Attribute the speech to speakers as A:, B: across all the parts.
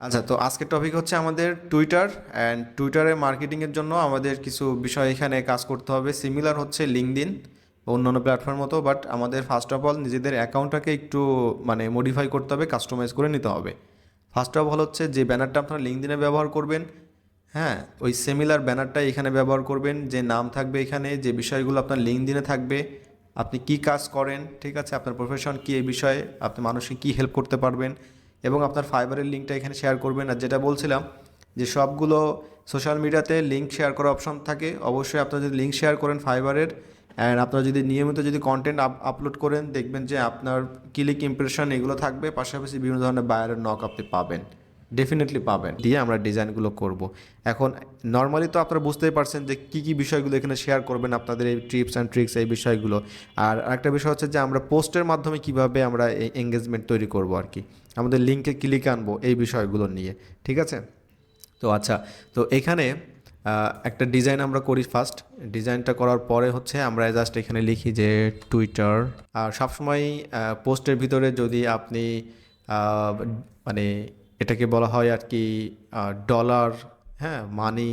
A: আচ্ছা, তো আজকের টপিক হচ্ছে আমাদের টুইটার অ্যান্ড টুইটারে মার্কেটিংয়ের জন্য আমাদের কিছু বিষয় এখানে কাজ করতে হবে। সিমিলার হচ্ছে লিঙ্কডইন বা অন্যান্য প্ল্যাটফর্ম মতো, বাট আমাদের ফার্স্ট অফ অল নিজেদের অ্যাকাউন্টটাকে একটু মডিফাই করতে হবে, কাস্টমাইজ করে নিতে হবে। ফার্স্ট অফ অল হচ্ছে যে ব্যানারটা আপনারা লিঙ্কডইনে ব্যবহার করবেন, হ্যাঁ, ওই সিমিলার ব্যানারটাই এখানে ব্যবহার করবেন। যে নাম থাকবে এখানে, যে বিষয়গুলো আপনার লিঙ্কডইনে থাকবে, আপনি কি কাজ করেন, ঠিক আছে, আপনার প্রফেশন কি, এই বিষয়ে আপনি মানুষকে কি হেল্প করতে পারবেন, এবং আপনার ফাইবারের লিঙ্কটা এখানে শেয়ার করবেন। আর যেটা বলছিলাম যে সবগুলো সোশ্যাল মিডিয়াতে লিঙ্ক শেয়ার করার অপশন থাকে, অবশ্যই আপনারা যদি লিঙ্ক শেয়ার করেন ফাইবারের, অ্যান্ড আপনারা যদি নিয়মিত যদি কন্টেন্ট আপলোড করেন, দেখবেন যে আপনার ক্লিক ইমপ্রেশন এগুলো থাকবে, পাশাপাশি বিভিন্ন ধরনের বায়ারের নক আপনি পাবেন, ডেফিনেটলি পাবেন। দিয়ে আমরা ডিজাইনগুলো করব। এখন নর্মালি তো আপনারা বুঝতেই পারছেন যে কী কী বিষয়গুলো এখানে শেয়ার করবেন, আপনাদের এই টিপস অ্যান্ড ট্রিক্স, এই বিষয়গুলো। আর আরেকটা বিষয় হচ্ছে যে আমরা পোস্টের মাধ্যমে কিভাবে আমরা এই এঙ্গেজমেন্ট তৈরি করব আর কি, আমাদের লিঙ্কে ক্লিক আনবো, এই বিষয়গুলো নিয়ে, ঠিক আছে। তো আচ্ছা, তো এখানে একটা ডিজাইন আমরা করি। ফার্স্ট ডিজাইনটা করার পরে হচ্ছে আমরা জাস্ট এখানে লিখি যে টুইটার। আর সবসময় পোস্টের ভিতরে যদি আপনি আহ, মানে এটাকে বলা হয় আর কি ডলার, হ্যাঁ, মানি,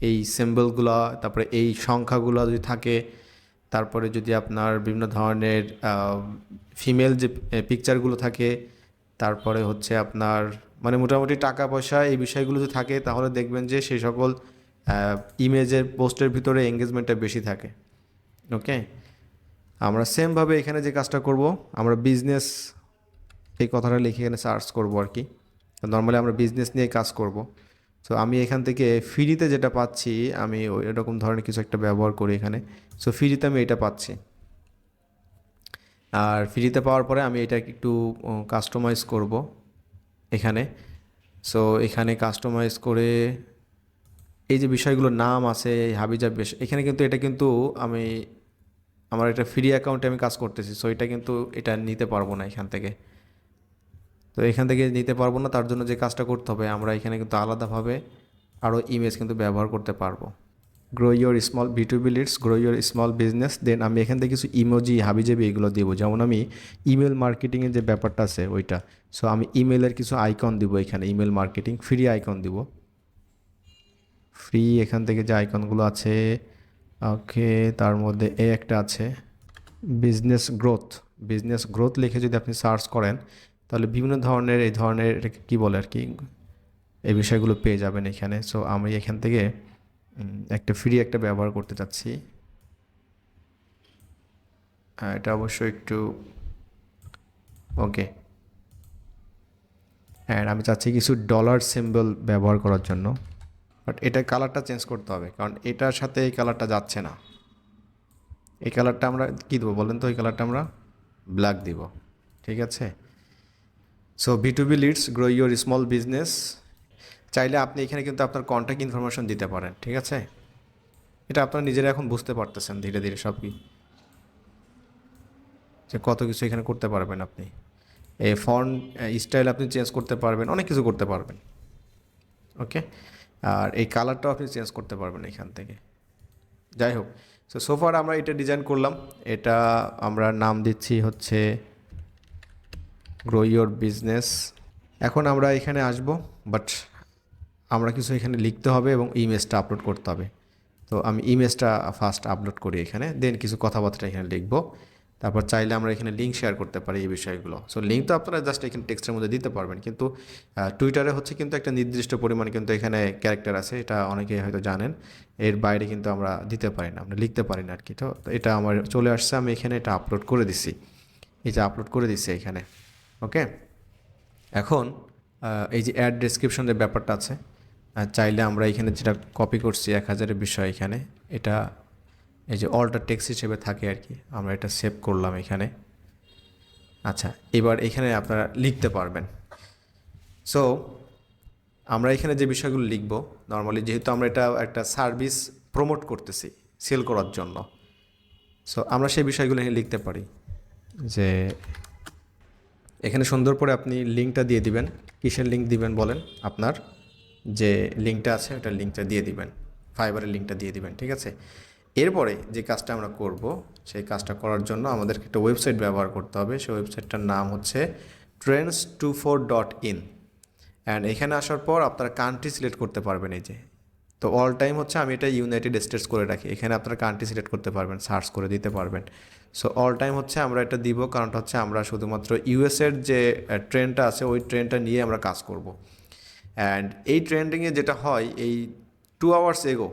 A: এই সিম্বলগুলো, তারপরে এই সংখ্যাগুলো যদি থাকে, তারপরে যদি আপনার বিভিন্ন ধরনের ফিমেল যে পিকচারগুলো থাকে, তারপরে হচ্ছে আপনার মোটামুটি টাকা পয়সা, এই বিষয়গুলো যদি থাকে, তাহলে দেখবেন যে সেই সকল ইমেজের পোস্টের ভিতরে এঙ্গেজমেন্টটা বেশি থাকে। ওকে, আমরা সেমভাবে এখানে যে কাজটা করব, আমরা বিজনেস এই কথাটা লিখে এখানে সার্চ করব আর কি। নর্মালি আমরা বিজনেস নিয়ে কাজ করব। সো আমি এখান থেকে ফ্রিতে যেটা পাচ্ছি, আমি ওই এরকম ধরনের কিছু একটা ব্যবহার করি এখানে। সো ফ্রিতে আমি এটা পাচ্ছি, আর ফ্রিতে পাওয়ার পরে আমি এটা একটু কাস্টমাইজ করব এখানে। সো এখানে কাস্টমাইজ করে এই যে বিষয়গুলোর নাম আছে, এই হাবিজাবি এখানে কিন্তু এটা কিন্তু আমি আমার একটা ফ্রি অ্যাকাউন্টে আমি কাজ করতেছি, সো এটা কিন্তু এটা নিতে পারবো না এখান থেকে। তো এখান থেকে নিতে পারবো না, তার জন্য যে কাজটা করতে হবে, আমরা এখানে কিন্তু আলাদাভাবে আরও ইমেজ কিন্তু ব্যবহার করতে পারবো। Grow your small B2B leads, grow your small business. Then আমি এখান থেকে কিছু ইমোজি, হাবিজাবি এগুলো দিব, যেমন আমি ইমেল মার্কেটিংয়ের যে ব্যাপারটা আছে ওইটা। সো আমি ইমেলের কিছু আইকন দিব এখানে, ইমেল মার্কেটিং ফ্রি আইকন দিব, ফ্রি এখান থেকে যে আইকনগুলো আছে। ওকে, তার মধ্যে এই একটা আছে বিজনেস গ্রোথ। বিজনেস গ্রোথ লিখে যদি আপনি সার্চ করেন, তাহলে বিভিন্ন ধরনের এই ধরনের এটাকে কী বলে আর কি, এই বিষয়গুলো পেয়ে যাবেন এখানে। সো আমি এখান থেকে একটা ফ্রি একটা ব্যবহার করতে চাচ্ছি। হ্যাঁ, এটা অবশ্যই একটু ওকে। হ্যাঁ, আমি চাচ্ছি কিছু ডলার সিম্বল ব্যবহার করার জন্য, বাট এটা কালারটা চেঞ্জ করতে হবে, কারণ এটার সাথে এই কালারটা যাচ্ছে না। এই কালারটা আমরা কী দেবো বলেন তো? এই কালারটা আমরা ব্ল্যাক দিব, ঠিক আছে। So B2B leads, grow your small business. চাইলে আপনি এখানে কিন্তু আপনার কন্ট্যাক্ট ইনফরমেশন দিতে পারেন, ঠিক আছে। এটা আপনারা নিজেরা এখন বুঝতে পারতেছেন ধীরে ধীরে সব কি, যে কত কিছু এখানে করতে পারবেন আপনি। এই ফন্ট স্টাইল আপনি চেঞ্জ করতে পারবেন, অনেক কিছু করতে পারবেন। ওকে, আর এই কালারটাও আপনি চেঞ্জ করতে পারবেন এখান থেকে। যাই হোক, সোফার আমরা এটা ডিজাইন করলাম, এটা আমরা নাম দিচ্ছি হচ্ছে গ্রো ইয়োর বিজনেস। এখন আমরা এখানে আসব, বাট আমরা কিছু এখানে লিখতে হবে এবং ইমেজটা আপলোড করতে হবে। তো আমি ইমেজটা ফার্স্ট আপলোড করি এখানে, দেন কিছু কথাবার্তা এখানে লিখব। তারপর চাইলে আমরা এখানে লিঙ্ক শেয়ার করতে পারি এই বিষয়গুলো। সো লিঙ্ক তো আপনারা জাস্ট এখানে টেক্সটের মধ্যে দিতে পারবেন, কিন্তু টুইটারে হচ্ছে কিন্তু একটা নির্দিষ্ট পরিমাণ কিন্তু এখানে ক্যারেক্টার আছে, এটা অনেকেই হয়তো জানেন। এর বাইরে কিন্তু আমরা দিতে পারি না, আমরা লিখতে পারি না আর কি। তো এটা আমার চলে আসছে, আমি এখানে এটা আপলোড করে দিছি, এই যে আপলোড করে দিচ্ছি এখানে। ওকে, এখন এই যে অ্যাড ডেসক্রিপশনের ব্যাপারটা আছে, চাইলে আমরা এখানে যেটা কপি করছি 1000-এর বিষয় এখানে, এটা এই যে অল্টার টেক্সট হিসেবে থাকে আর কি, আমরা এটা সেভ করলাম এখানে। আচ্ছা, এবার এখানে আপনারা লিখতে পারবেন। সো আমরা এখানে যে বিষয়গুলো লিখব, নর্মালি যেহেতু আমরা এটা একটা সার্ভিস প্রমোট করতেছি সেল করার জন্য, সো আমরা সেই বিষয়গুলো এখানে লিখতে পারি। যে এখানে সুন্দর করে আপনি লিঙ্কটা দিয়ে দিবেন, কিসের লিঙ্ক দিবেন বলেন, আপনার যে লিঙ্কটা আছে ওটার লিঙ্কটা দিয়ে দিবেন, ফাইবারের লিঙ্কটা দিয়ে দিবেন, ঠিক আছে। এরপরে যে কাজটা আমরা করব, সেই কাজটা করার জন্য আমাদেরকে একটা ওয়েবসাইট ব্যবহার করতে হবে। সেই ওয়েবসাইটটার নাম হচ্ছে trends24.in। অ্যান্ড এখানে আসার পর আপনারা কান্ট্রি সিলেক্ট করতে পারবেন এই যে। তো অল টাইম হচ্ছে আমি এটা ইউনাইটেড স্টেটস করে রাখি, এখানে আপনারা কান্ট্রি সিলেক্ট করতে পারবেন, সার্চ করে দিতে পারবেন। সো অল টাইম হচ্ছে আমরা এটা দিব, কারণটা হচ্ছে আমরা শুধুমাত্র ইউএসের যে ট্রেন্ডটা আছে ওই ট্রেন্ডটা নিয়ে আমরা কাজ করব। অ্যান্ড এই ট্রেন্ডিংয়ে যেটা হয়, এই 2 আওয়ার্স এগো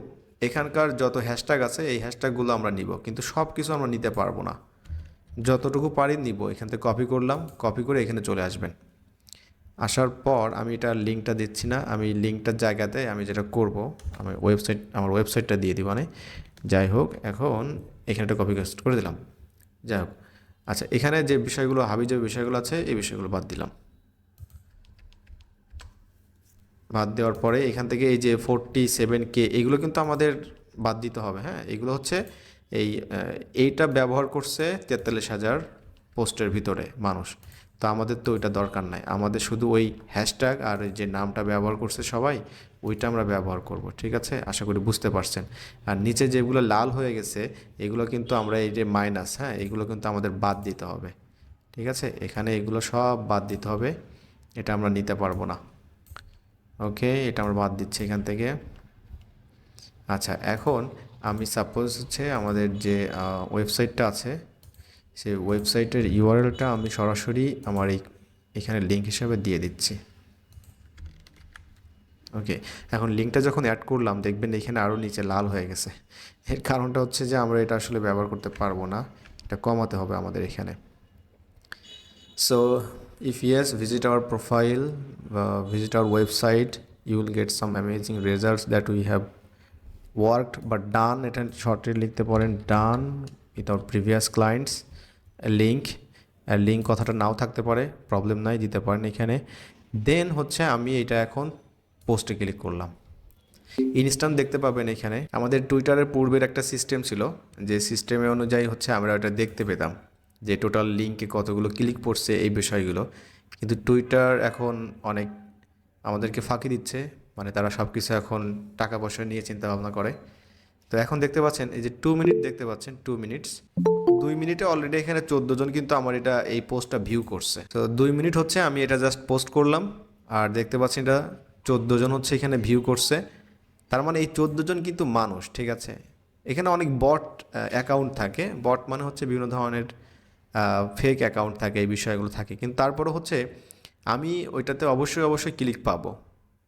A: এখানকার যত হ্যাশট্যাগ আছে এই হ্যাশট্যাগুলো আমরা নিব, কিন্তু সব কিছু আমরা নিতে পারবো না, যতটুকু পারি নিব। এখান থেকে কপি করলাম, কপি করে এখানে চলে আসবেন। আসার পর আমি এটা লিঙ্কটা দিচ্ছি না, আমি লিঙ্কটার জায়গাতে আমি যেটা করব, আমার ওয়েবসাইটটা দিয়ে দিব। মানে যাই হোক, এখন এখানে একটা কপি পেস্ট করে দিলাম। যাই হোক, আচ্ছা, এখানে যে বিষয়গুলো হাবি যে বিষয়গুলো আছে এই বিষয়গুলো বাদ দিলাম। বাদ দেওয়ার পরে এখান থেকে এই যে 47K এগুলো কিন্তু আমাদের বাদ দিতে হবে। হ্যাঁ, এগুলো হচ্ছে এইটা ব্যবহার করছে 43,000 পোস্টের ভিতরে মানুষ। তো আমাদের তো ওইটা দরকার নাই, আমাদের শুধু ওই হ্যাশট্যাগ আর যে নামটা ব্যবহার করছে সবাই ওইটা আমরা ব্যবহার করব। ঠিক আছে, আশা করি বুঝতে পারছেন। আর নিচে যেগুলো লাল হয়ে গেছে এগুলো কিন্তু আমরা এই যে মাইনাস, হ্যাঁ, এগুলো কিন্তু আমাদের বাদ দিতে হবে। ঠিক আছে, এখানে এগুলো সব বাদ দিতে হবে, এটা আমরা নিতে পারবো না। ওকে, এটা আমরা বাদ দিচ্ছি এখান থেকে। আচ্ছা, এখন আমি সাপোজ হচ্ছে আমাদের যে ওয়েবসাইটটা আছে সেই ওয়েবসাইটের ইউআরএলটা আমি সরাসরি আমার এখানে লিঙ্ক হিসেবে দিয়ে দিচ্ছি। ওকে, এখন লিঙ্কটা যখন অ্যাড করলাম দেখবেন এখানে আরও নিচে লাল হয়ে গেছে। এর কারণটা হচ্ছে যে আমরা এটা আসলে ব্যবহার করতে পারবো না, এটা কমাতে হবে আমাদের এখানে। So if yes, visit our profile, visit our website, you will get some amazing results that we have worked but done. এটা শর্টে লিখতে পারেন done with our previous clients. Link কথাটা নাও থাকতে পারে, প্রবলেম নাই, দিতে পারেন এখানে। দেন হচ্ছে আমি এটা এখন পোস্টে ক্লিক করলাম, ইনস্ট্যান্ট দেখতে পাবেন এখানে। আমাদের টুইটারের পূর্বের একটা সিস্টেম ছিল, যে সিস্টেমে অনুযায়ী হচ্ছে আমরা ওটা দেখতে পেতাম যে টোটাল লিঙ্কে কতগুলো ক্লিক পড়ছে এই বিষয়গুলো। কিন্তু টুইটার এখন অনেক আমাদেরকে ফাঁকি দিচ্ছে, মানে তারা সব কিছু এখন টাকা পয়সা নিয়ে চিন্তা ভাবনা করে। তো এখন দেখতে পাচ্ছেন এই যে 2 মিনিট দেখতে পাচ্ছেন, 2 মিনিটস, 2 মিনিটে অলরেডি এখানে 14 জন কিন্তু আমার এই পোস্টটা ভিউ করছে। তো 2 মিনিট হচ্ছে আমি এটা জাস্ট পোস্ট করলাম, আর দেখতে পাচ্ছেন এটা 14 জন হচ্ছে এখানে ভিউ করছে। তার মানে এই 14 জন কিন্তু মানুষ। ঠিক আছে, এখানে অনেক বট অ্যাকাউন্ট থাকে, বট মানে হচ্ছে বিভিন্ন ধরনের ফেক অ্যাকাউন্ট থাকে, এই বিষয়গুলো থাকে, কিন্তু তারপরে হচ্ছে আমি ওইটাতে অবশ্যই ক্লিক পাবো।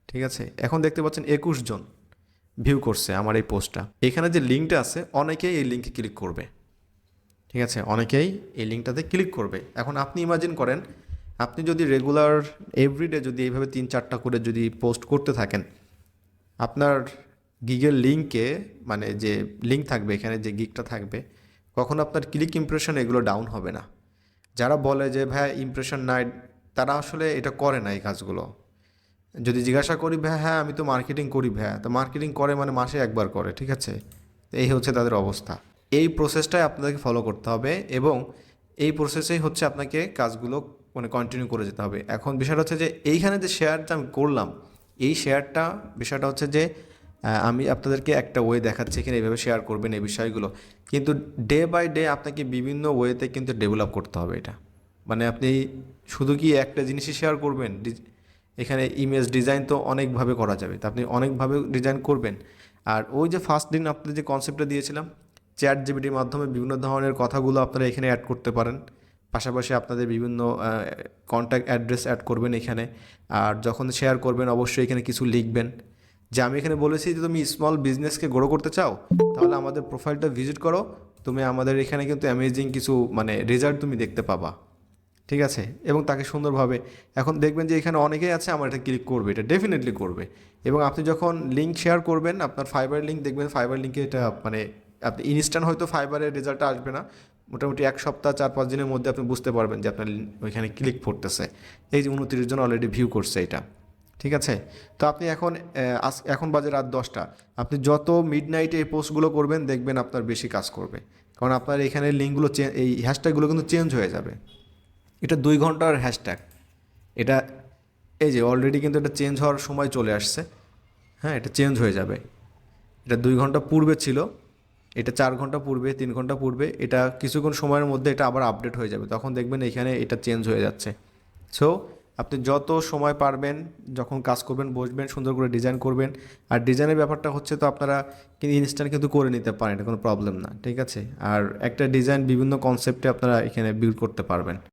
A: ঠিক আছে, এখন দেখতে পাচ্ছেন 21 জন ভিউ করছে আমার এই পোস্টটা। এখানে যে লিঙ্কটা আছে অনেকেই এই লিঙ্কে ক্লিক করবে। ঠিক আছে, অনেকেই এই লিঙ্কটাতে ক্লিক করবে। এখন আপনি ইমাজিন করেন, আপনি যদি রেগুলার এভরিডে যদি এইভাবে 3-4টা করে যদি পোস্ট করতে থাকেন, আপনার গিগের লিঙ্কে, মানে যে লিঙ্ক থাকবে এখানে যে গিগটা থাকবে, কখনো আপনার ক্লিক ইমপ্রেশন এগুলো ডাউন হবে না। যারা বলে যে ভাই ইমপ্রেশন নাই, তারা আসলে এটা করে না এই কাজগুলো। যদি জিজ্ঞাসা করি ভাই, হ্যাঁ আমি তো মার্কেটিং করি ভাই, তো মার্কেটিং করে মানে মাসে একবার করে। ঠিক আছে, এই হচ্ছে তাদের অবস্থা। এই প্রসেসটাই আপনাদেরকে ফলো করতে হবে, এবং এই প্রসেসেই হচ্ছে আপনাকে কাজগুলো মানে কন্টিনিউ করে যেতে হবে। এখন বিষয়টা হচ্ছে যে এইখানে যে শেয়ারটা আমি করলাম, এই শেয়ারটা বিষয়টা হচ্ছে যে আমি আপনাদেরকে একটা ওয়ে দেখাচ্ছি এখানে, এইভাবে শেয়ার করবেন এই বিষয়গুলো, কিন্তু ডে বাই ডে আপনাকে বিভিন্ন ওয়েতে কিন্তু ডেভেলপ করতে হবে এটা। মানে আপনি শুধু কি একটা জিনিসই শেয়ার করবেন, এখানে ইমেজ ডিজাইন তো অনেকভাবে করা যাবে, তো আপনি অনেকভাবে ডিজাইন করবেন। আর ওই যে ফার্স্ট দিন আপনাদের যে কনসেপ্টটা দিয়েছিলাম, চ্যাট জিপিটির মাধ্যমে বিভিন্ন ধরনের কথাগুলো আপনারা এখানে অ্যাড করতে পারেন। পাশাপাশি আপনাদের বিভিন্ন কন্ট্যাক্ট অ্যাড্রেস অ্যাড করবেন এখানে। আর যখন শেয়ার করবেন অবশ্যই এখানে কিছু লিখবেন, যে আমি এখানে বলেছি যে তুমি স্মল বিজনেসকে গ্রো করতে চাও, তাহলে আমাদের প্রোফাইলটা ভিজিট করো, তুমি আমাদের এখানে কিন্তু অ্যামেজিং কিছু মানে রেজাল্ট তুমি দেখতে পাবা। ঠিক আছে, এবং তাকে সুন্দরভাবে, এখন দেখবেন যে এখানে অনেকেই আছে আমার এটা ক্লিক করবে, এটা ডেফিনেটলি করবে। এবং আপনি যখন লিঙ্ক শেয়ার করবেন, আপনার ফাইবার লিঙ্ক দেখবেন, ফাইবার লিঙ্কে এটা মানে আপনি ইনস্ট্যান্ট হয়তো ফাইবারের রেজাল্টটা আসবে না, মোটামুটি 1 সপ্তাহ 4-5 দিনের মধ্যে আপনি বুঝতে পারবেন যে আপনার ওইখানে ক্লিক পড়তেছে। এই যে 29 জন অলরেডি ভিউ করছে এটা। ঠিক আছে, তো আপনি এখন বাজে রাত 10টা, আপনি যত মিডনাইটে এই পোস্টগুলো করবেন দেখবেন আপনার বেশি কাজ করবে, কারণ আপনার এখানে লিঙ্কগুলো এই হ্যাশট্যাগুলো কিন্তু চেঞ্জ হয়ে যাবে। এটা 2 ঘন্টার হ্যাশট্যাগ, এটা এই যে অলরেডি কিন্তু এটা চেঞ্জ হওয়ার সময় চলে আসছে। হ্যাঁ, এটা চেঞ্জ হয়ে যাবে। এটা 2 ঘন্টা পূর্বে ছিল, এটা 4 ঘন্টা পূর্বে, 3 ঘন্টা পূর্বে, এটা কিছুক্ষণ সময়ের মধ্যে এটা আবার আপডেট হয়ে যাবে, তখন দেখবেন এখানে এটা চেঞ্জ হয়ে যাচ্ছে। সো আপনি যত সময় পারবেন যখন কাজ করবেন বসবেন সুন্দর করে ডিজাইন করবেন। আর ডিজাইনের ব্যাপারটা হচ্ছে তো আপনারা কিন্তু ইনস্ট্যান্ট কিন্তু করে নিতে পারেন, এটা কোনো প্রবলেম না, ঠিক আছে। আর একটা ডিজাইন বিভিন্ন কনসেপ্টে আপনারা এখানে বিল্ড করতে পারবেন।